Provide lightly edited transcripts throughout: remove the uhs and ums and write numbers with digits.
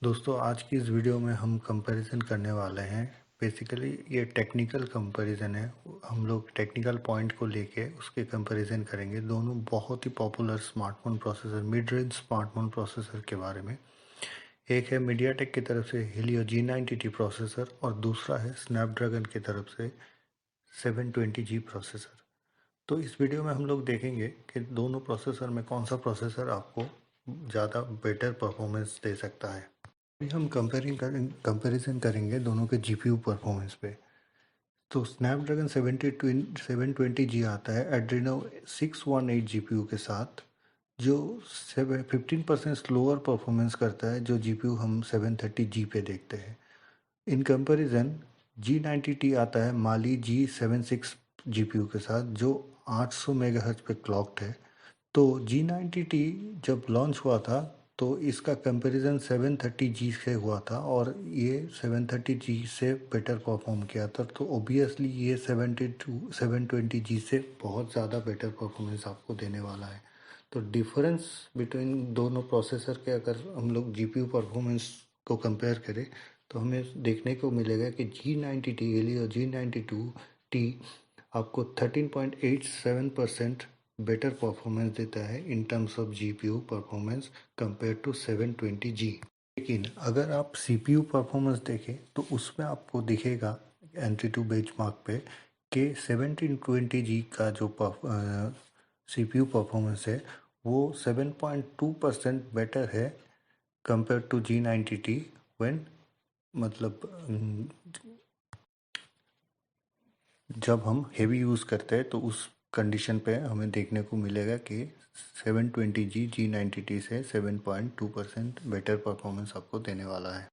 दोस्तों आज की इस वीडियो में हम कंपैरिजन करने वाले हैं। बेसिकली ये टेक्निकल कंपैरिजन है। हम लोग टेक्निकल पॉइंट को लेके उसके कंपैरिजन करेंगे दोनों बहुत ही popular smartphone processor mid range smartphone processor के बारे में। एक है मीडियाटेक की तरफ से Helio G90T प्रोसेसर और दूसरा है स्नैपड्रैगन की तरफ से 720G प्रोसेसर। तो इस वीडियो में हम लोग देखेंगे कि दोनों प्रोसेसर में कौन सा प्रोसेसर आपको ज़्यादा बेटर परफॉर्मेंस दे सकता है। अभी हम कंपैरिजन करेंगे दोनों के जीपीयू परफॉर्मेंस पे। तो स्नैपड्रैगन 720G आता है एड्रीनो 618 जीपीयू के साथ, जो 15% स्लोअर परफॉर्मेंस करता है जो जीपीयू हम 730G पे देखते हैं। इन कंपैरिजन G90T आता है माली G76 जीपीयू के साथ, जो 800 मेगाहर्ट्ज पे क्लॉक्ड है। तो G90T जब लॉन्च हुआ था तो इसका कंपैरिजन 730G से हुआ था और ये 730G से बेटर परफॉर्म किया था। तो ओबियसली ये 720G से बहुत ज़्यादा बेटर परफॉर्मेंस आपको देने वाला है। तो डिफरेंस बिटवीन दोनों प्रोसेसर के अगर हम लोग जीपीयू परफॉर्मेंस को कंपेयर करें तो हमें देखने को मिलेगा कि G90T के लिए और G92T आपको 13.87% बेटर परफॉर्मेंस देता है in terms of GPU performance compare to 720G। लेकिन अगर आप सीपीयू परफॉर्मेंस देखें तो उसमें आपको दिखेगा एंट्री टू बेंचमार्क पे कि 1720G का जो सीपीयू परफॉर्मेंस है वो 7.2% बेटर है कंपेयर टू G90T व्हेन मतलब जब हम हेवी यूज़ करते हैं तो उस कंडीशन पे हमें देखने को मिलेगा कि 720G G90T से 7.2% बेटर परफॉर्मेंस आपको देने वाला है।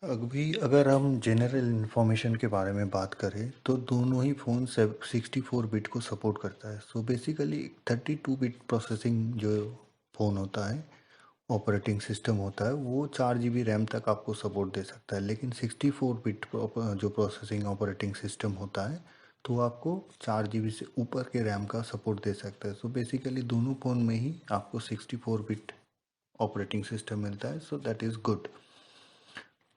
अभी अगर हम जनरल इन्फॉर्मेशन के बारे में बात करें तो दोनों ही फ़ोन 64 बिट को सपोर्ट करता है। सो बेसिकली 32 बिट प्रोसेसिंग जो फ़ोन होता है, ऑपरेटिंग सिस्टम होता है, वो 4 GB रैम तक आपको सपोर्ट दे सकता है। लेकिन 64 बिट जो प्रोसेसिंग ऑपरेटिंग सिस्टम होता है तो वो आपको 4 GB से ऊपर के रैम का सपोर्ट दे सकता है। सो बेसिकली दोनों फ़ोन में ही आपको 64 बिट ऑपरेटिंग सिस्टम मिलता है। So that is good.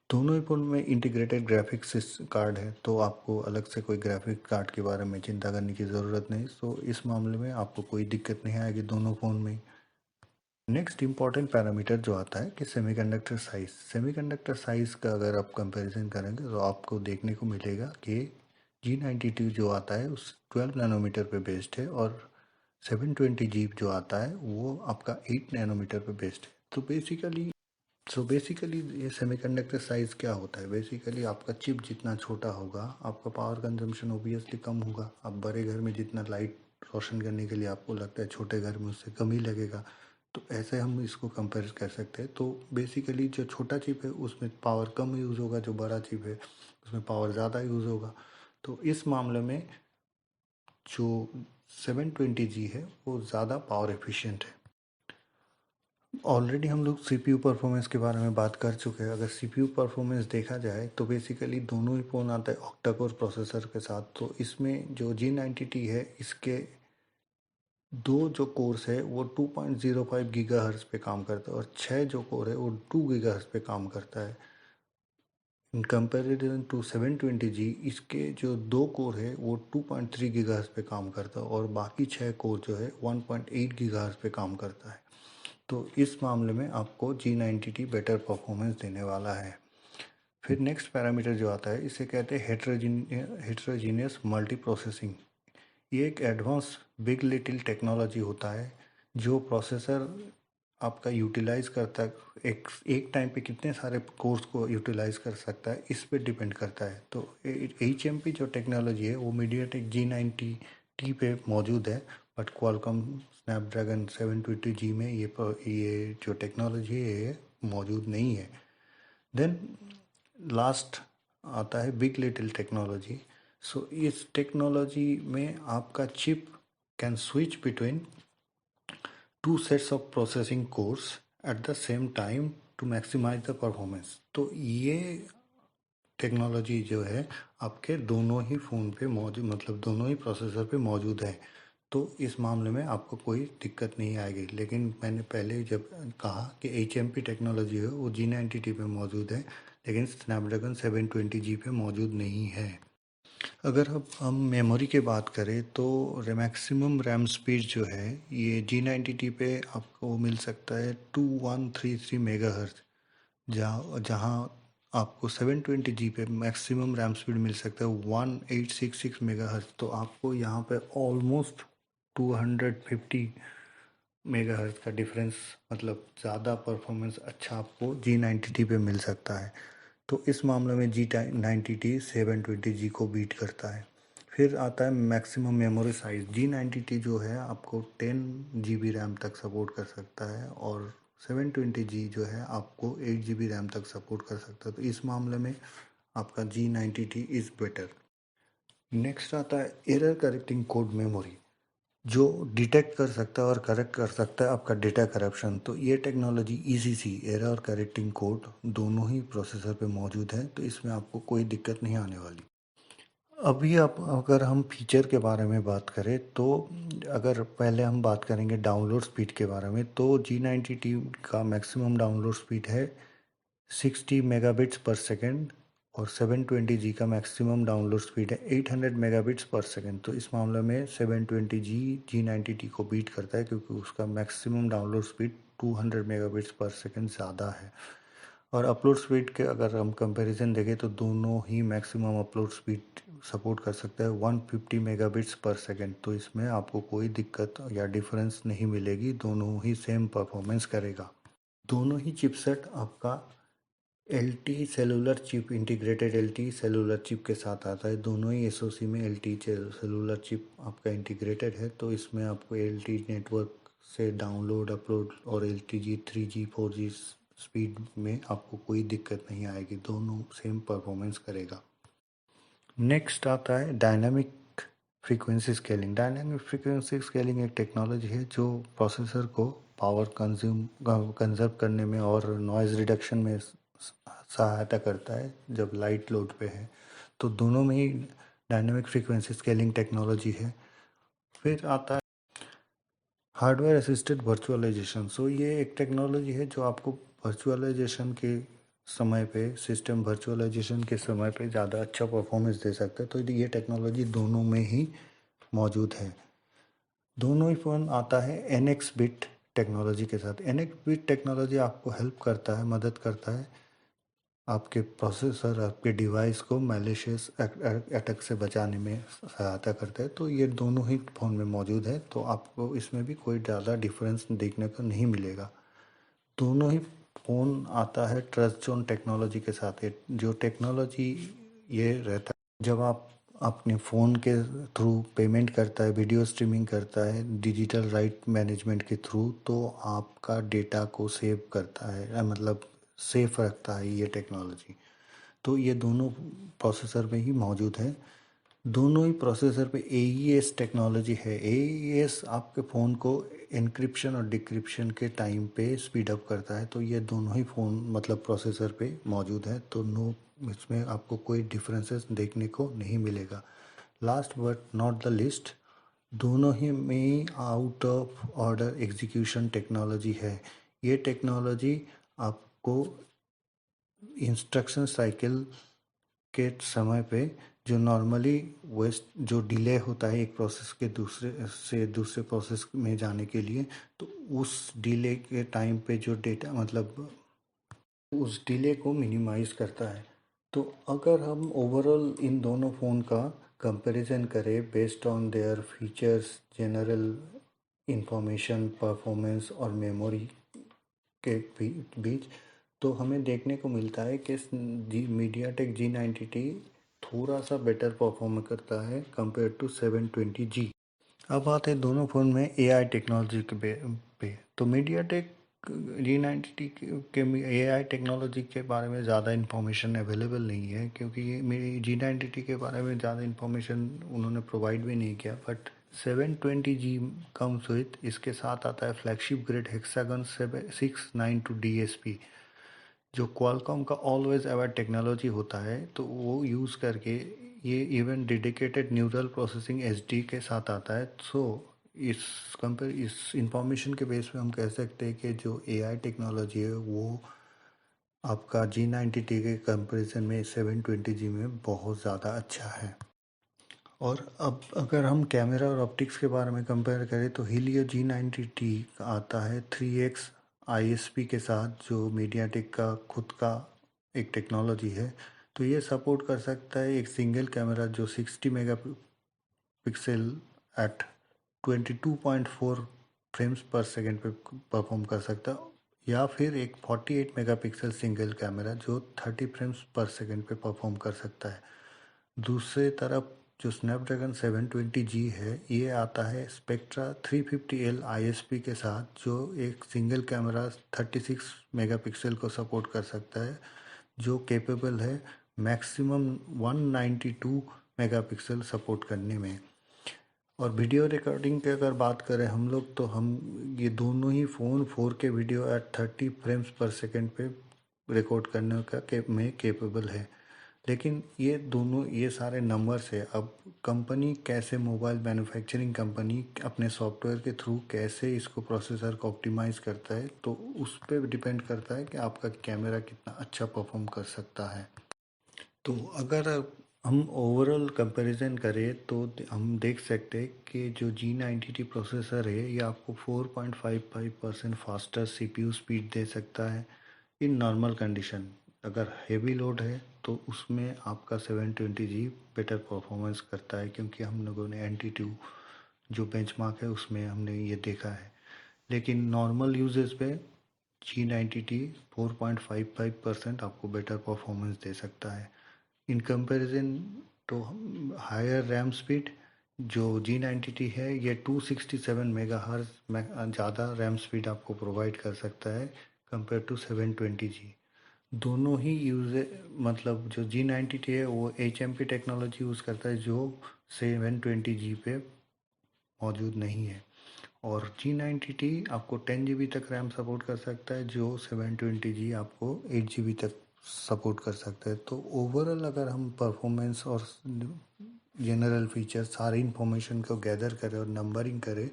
दोनों ही फ़ोन में इंटीग्रेटेड ग्राफिक्स कार्ड है तो आपको अलग से कोई ग्राफिक कार्ड के बारे में चिंता करने की ज़रूरत नहीं। सो इस मामले में आपको कोई दिक्कत नहीं आएगी दोनों फ़ोन में। नेक्स्ट इम्पॉर्टेंट पैरामीटर जो आता है कि सेमीकंडक्टर साइज़। सेमीकंडक्टर साइज़ का अगर आप कंपैरिजन करेंगे तो आपको देखने को मिलेगा कि G92 जो आता है उस 12 नैनोमीटर पे बेस्ड है और 720G जो आता है वो आपका 8 नैनोमीटर पे बेस्ड है। तो बेसिकली ये सेमीकंडक्टर साइज़ क्या होता है? बेसिकली आपका चिप जितना छोटा होगा आपका पावर कंजम्पशन ओबियसली कम होगा। आप बड़े घर में जितना लाइट रोशन करने के लिए आपको लगता है छोटे घर में उससे कम ही लगेगा। तो ऐसे हम इसको कंपेयर कर सकते हैं। तो बेसिकली जो छोटा चिप है उसमें पावर कम यूज़ होगा, जो बड़ा चिप है उसमें पावर ज़्यादा यूज़ होगा। तो इस मामले में जो 720G है वो ज़्यादा पावर एफिशिएंट है। ऑलरेडी हम लोग सीपीयू परफॉर्मेंस के बारे में बात कर चुके हैं। अगर सीपीयू परफॉर्मेंस देखा जाए तो बेसिकली दोनों ही फ़ोन आता है ऑक्टा कोर प्रोसेसर के साथ। तो इसमें जो G90T है इसके दो जो कोर्स है वो 2.05 गीगाहर्ट्ज़ पे काम करता है और 6 जो कोर है वो 2 गीगाहर्ट्ज़ पे काम करता है। इन कंपेरिजन टू 720G इसके जो दो कोर है वो 2.3 गीगाहर्ट्ज़ पे काम करता है और बाकी 6 कोर जो है 1.8 गीगाहर्ट्ज़ पे काम करता है। तो इस मामले में आपको G90T बेटर परफॉर्मेंस देने वाला है। फिर नेक्स्ट पैरामीटर जो आता है इसे कहते हैं हेट्रोजीनियस मल्टी प्रोसेसिंग। ये एक एडवांस बिग लिटिल टेक्नोलॉजी होता है जो प्रोसेसर आपका यूटिलाइज करता है। एक टाइम पे कितने सारे कोर्स को यूटिलाइज कर सकता है इस पे डिपेंड करता है। तो HMP जो टेक्नोलॉजी है वो मीडियाटेक G90T पे मौजूद है, बट क्वालकॉम स्नैपड्रैगन 720G में ये जो टेक्नोलॉजी है ये मौजूद नहीं है। देन लास्ट आता है बिग लिटिल टेक्नोलॉजी। सो इस टेक्नोलॉजी में आपका chip can switch between two sets of processing cores at the same time to maximise the performance. तो ये टेक्नोलॉजी जो है आपके दोनों ही फ़ोन पे मौजूद, मतलब दोनों ही प्रोसेसर पे मौजूद है। तो इस मामले में आपको कोई दिक्कत नहीं आएगी। लेकिन मैंने पहले जब कहा कि HMP टेक्नोलॉजी है वो G90T पे मौजूद है, लेकिन स्नैपड्रैगन 720G पे मौजूद नहीं है। अगर अब हम मेमोरी की बात करें तो मैक्सिमम रैम स्पीड जो है ये G90T पे आपको मिल सकता है 2133 मेगाहर्ट्ज, जहाँ आपको 720G पे मैक्सिमम रैम स्पीड मिल सकता है 1866 मेगाहर्ट्ज। तो आपको यहाँ पे ऑलमोस्ट 250 मेगाहर्ट्ज का डिफरेंस, मतलब ज़्यादा परफॉर्मेंस अच्छा आपको G90T पे मिल सकता है। तो इस मामले में G90T 720G को बीट करता है। फिर आता है मैक्सिमम मेमोरी साइज। G90T जो है आपको 10 GB रैम तक सपोर्ट कर सकता है और 720G जो है आपको 8 GB रैम तक सपोर्ट कर सकता है। तो इस मामले में आपका G90T इज़ बेटर। नेक्स्ट आता है एरर करेक्टिंग कोड मेमोरी, जो डिटेक्ट कर सकता है और करेक्ट कर सकता है आपका डेटा करप्शन। तो ये technology ECC, error correcting code, दोनों ही प्रोसेसर पे मौजूद है, तो इसमें आपको कोई दिक्कत नहीं आने वाली। अभी आप अगर हम फीचर के बारे में बात करें तो अगर पहले हम बात करेंगे डाउनलोड स्पीड के बारे में, तो G90T का मैक्सिमम डाउनलोड स्पीड है 60 मेगाबिट्स पर सेकेंड और 720G का मैक्सिमम डाउनलोड स्पीड है 800 मेगाबिट्स पर सेकेंड। तो इस मामले में 720G G90T को बीट करता है क्योंकि उसका मैक्सिमम डाउनलोड स्पीड 200 मेगाबिट्स पर सेकेंड ज़्यादा है। और अपलोड स्पीड के अगर हम कंपैरिजन देखें तो दोनों ही मैक्सिमम अपलोड स्पीड सपोर्ट कर सकता है 150 मेगाबिट्स पर सेकेंड। तो इसमें आपको कोई दिक्कत या डिफरेंस नहीं मिलेगी, दोनों ही सेम परफॉर्मेंस करेगा। दोनों ही चिपसेट आपका LTE cellular chip, integrated LTE cellular chip के साथ आता है। दोनों ही SoC में LTE सेलुलर चिप आपका इंटीग्रेटेड है, तो इसमें आपको LTE नेटवर्क से डाउनलोड अपलोड और LTE 3G 4G स्पीड में आपको कोई दिक्कत नहीं आएगी, दोनों सेम परफॉर्मेंस करेगा। नेक्स्ट आता है dynamic frequency scaling. Dynamic frequency scaling एक टेक्नोलॉजी है जो प्रोसेसर को पावर कंजर्व करने में और नॉइज़ रिडक्शन में सहायता करता है जब लाइट लोड पे है। तो दोनों में ही डायनामिक फ्रीक्वेंसी स्केलिंग टेक्नोलॉजी है। फिर आता है हार्डवेयर असिस्टेड वर्चुअलाइजेशन। सो ये एक टेक्नोलॉजी है जो आपको वर्चुअलाइजेशन के समय पे, सिस्टम वर्चुअलाइजेशन के समय पे ज़्यादा अच्छा परफॉर्मेंस दे सकता है। तो ये टेक्नोलॉजी दोनों में ही मौजूद है। दोनों ही फ़ोन आता है NX बिट टेक्नोलॉजी के साथ। NX बिट टेक्नोलॉजी आपको हेल्प करता है, मदद करता है आपके प्रोसेसर, आपके डिवाइस को मैलिशियस अटैक से बचाने में सहायता करता है। तो ये दोनों ही फ़ोन में मौजूद है, तो आपको इसमें भी कोई ज़्यादा डिफरेंस देखने को नहीं मिलेगा। दोनों ही फ़ोन आता है ट्रस्ट जोन टेक्नोलॉजी के साथ। ये जो टेक्नोलॉजी ये रहता है जब आप अपने फ़ोन के थ्रू पेमेंट करता है, वीडियो स्ट्रीमिंग करता है डिजिटल राइट मैनेजमेंट के थ्रू, तो आपका डेटा को सेव करता है, मतलब सेफ रखता है ये टेक्नोलॉजी। तो ये दोनों प्रोसेसर में ही मौजूद है। दोनों ही प्रोसेसर पे AES टेक्नोलॉजी है। AES आपके फ़ोन को एन्क्रिप्शन और डिक्रिप्शन के टाइम पे स्पीड अप करता है। तो ये दोनों ही फ़ोन मतलब प्रोसेसर पे मौजूद है, तो नो, इसमें आपको कोई डिफरेंसेस देखने को नहीं मिलेगा। Last but not the list, दोनों ही में out of order execution technology है। ये टेक्नोलॉजी आपको इंस्ट्रक्शन साइकिल के समय पे जो नॉर्मली वेस्ट जो डिले होता है एक प्रोसेस के दूसरे प्रोसेस में जाने के लिए, तो उस डिले के टाइम पे जो डेटा, मतलब उस डिले को मिनिमाइज करता है। तो अगर हम ओवरऑल इन दोनों फ़ोन का कंपैरिजन करें based on their features, general information, performance और मेमोरी के बीच, तो हमें देखने को मिलता है कि मीडियाटेक G90T थोड़ा सा बेटर परफॉर्म करता है कंपेयर टू 720G। अब आते हैं दोनों फ़ोन में AI टेक्नोलॉजी के पे। तो मीडियाटेक G90T के AI टेक्नोलॉजी के बारे में ज़्यादा इन्फॉर्मेशन अवेलेबल नहीं है, क्योंकि ये मेरी G90T के बारे में ज़्यादा इन्फॉर्मेशन उन्होंने प्रोवाइड भी नहीं किया। बट 720G कम्स विथ, इसके साथ आता है फ्लैगशिप ग्रेड हेक्सागन 692 DSP, जो क्वालकॉम का ऑलवेज अवेयर टेक्नोलॉजी होता है, तो वो यूज़ करके ये even dedicated neural processing SD के साथ आता है। सो इस इंफॉर्मेशन के बेस पे हम कह सकते हैं कि जो एआई टेक्नोलॉजी है वो आपका G90T के कंपैरिजन में 720G में बहुत ज़्यादा अच्छा है। और अब अगर हम कैमरा और ऑप्टिक्स के बारे में कंपेयर करें तो हीलियो G90T आता है 3x ISP के साथ, जो मीडियाटेक का खुद का एक टेक्नोलॉजी है। तो ये सपोर्ट कर सकता है एक सिंगल कैमरा जो 60 megapixel eight 22.4 frames per second पे परफॉर्म कर सकता है, या फिर एक 48 मेगापिक्सल सिंगल कैमरा जो 30 फ्रेम्स पर सेकेंड पे परफॉर्म कर सकता है। दूसरे तरफ जो स्नैपड्रैगन 720G है, ये आता है स्पेक्ट्रा 350L ISP के साथ, जो एक सिंगल कैमरा 36 मेगापिक्सल को सपोर्ट कर सकता है, जो केपेबल है मैक्सिमम 192 मेगापिक्सल सपोर्ट करने में। और वीडियो रिकॉर्डिंग की अगर बात करें हम लोग, तो हम ये दोनों ही phone 4K video at 30 frames per second पे रिकॉर्ड करने का में केपेबल है। लेकिन ये दोनों, ये सारे नंबर्स है। अब कंपनी कैसे, मोबाइल मैन्युफैक्चरिंग कंपनी अपने सॉफ्टवेयर के थ्रू कैसे इसको प्रोसेसर को ऑप्टिमाइज़ करता है, तो उस पर डिपेंड करता है कि आपका कैमरा कितना अच्छा परफॉर्म कर सकता है। तो अगर हम ओवरऑल कंपैरिजन करें तो हम देख सकते हैं कि जो G90T प्रोसेसर है ये आपको 4.55% फास्टर CPU स्पीड दे सकता है इन नॉर्मल कंडीशन। अगर हेवी लोड है तो उसमें आपका 720G बेटर परफॉर्मेंस करता है, क्योंकि हम लोगों ने NT2 जो बेंचमार्क है उसमें हमने ये देखा है। लेकिन नॉर्मल यूजेस पे G90T 4.55% आपको बेटर परफॉर्मेंस दे सकता है in comparison to higher RAM speed. जो G90T है ये 267 मेगाहर्ट्ज ज़्यादा रैम स्पीड आपको प्रोवाइड कर सकता है कंपेयर टू 720G। दोनों ही मतलब जो G90T है वो HMP टेक्नोलॉजी यूज़ करता है, जो 720G पे मौजूद नहीं है। और G90T आपको 10 GB तक रैम सपोर्ट कर सकता है, जो 720G आपको 8 GB तक सपोर्ट कर सकता है। तो ओवरऑल अगर हम परफॉर्मेंस और जनरल फीचर सारी इंफॉर्मेशन को गैदर करें और नंबरिंग करें,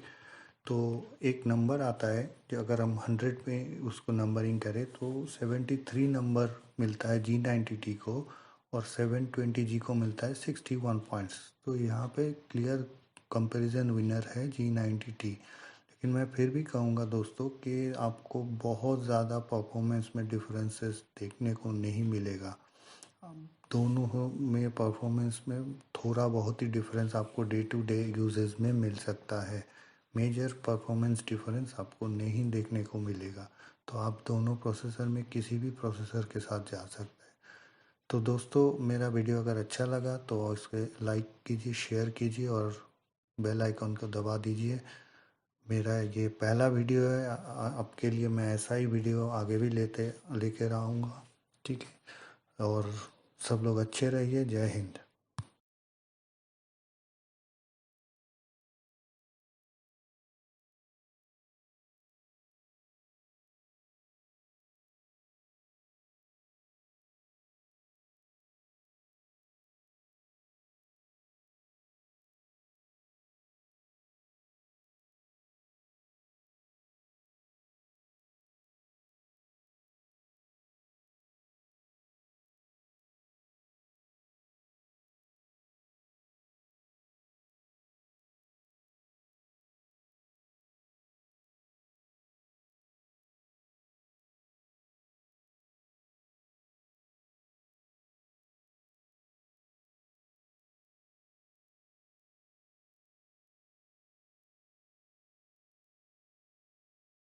तो एक नंबर आता है जो अगर हम 100 में उसको नंबरिंग करें तो 73 नंबर मिलता है G90T को, और 720G को मिलता है 61 पॉइंट्स। तो यहाँ पे क्लियर कंपैरिजन विनर है G90T। लेकिन मैं फिर भी कहूँगा दोस्तों कि आपको बहुत ज़्यादा परफॉर्मेंस में डिफरेंसेस देखने को नहीं मिलेगा। दोनों में परफॉर्मेंस में थोड़ा बहुत ही डिफरेंस आपको डे टू डे यूजेस में मिल सकता है। मेजर परफॉर्मेंस डिफरेंस आपको नहीं देखने को मिलेगा। तो आप दोनों प्रोसेसर में किसी भी प्रोसेसर के साथ जा सकते हैं। तो दोस्तों, मेरा वीडियो अगर अच्छा लगा तो इसके लाइक कीजिए, शेयर कीजिए और बेल आइकन को दबा दीजिए। मेरा ये पहला वीडियो है, आपके लिए मैं ऐसा ही वीडियो आगे भी लेकर आऊँगा। ठीक है, और सब लोग अच्छे रहिए। जय हिंद।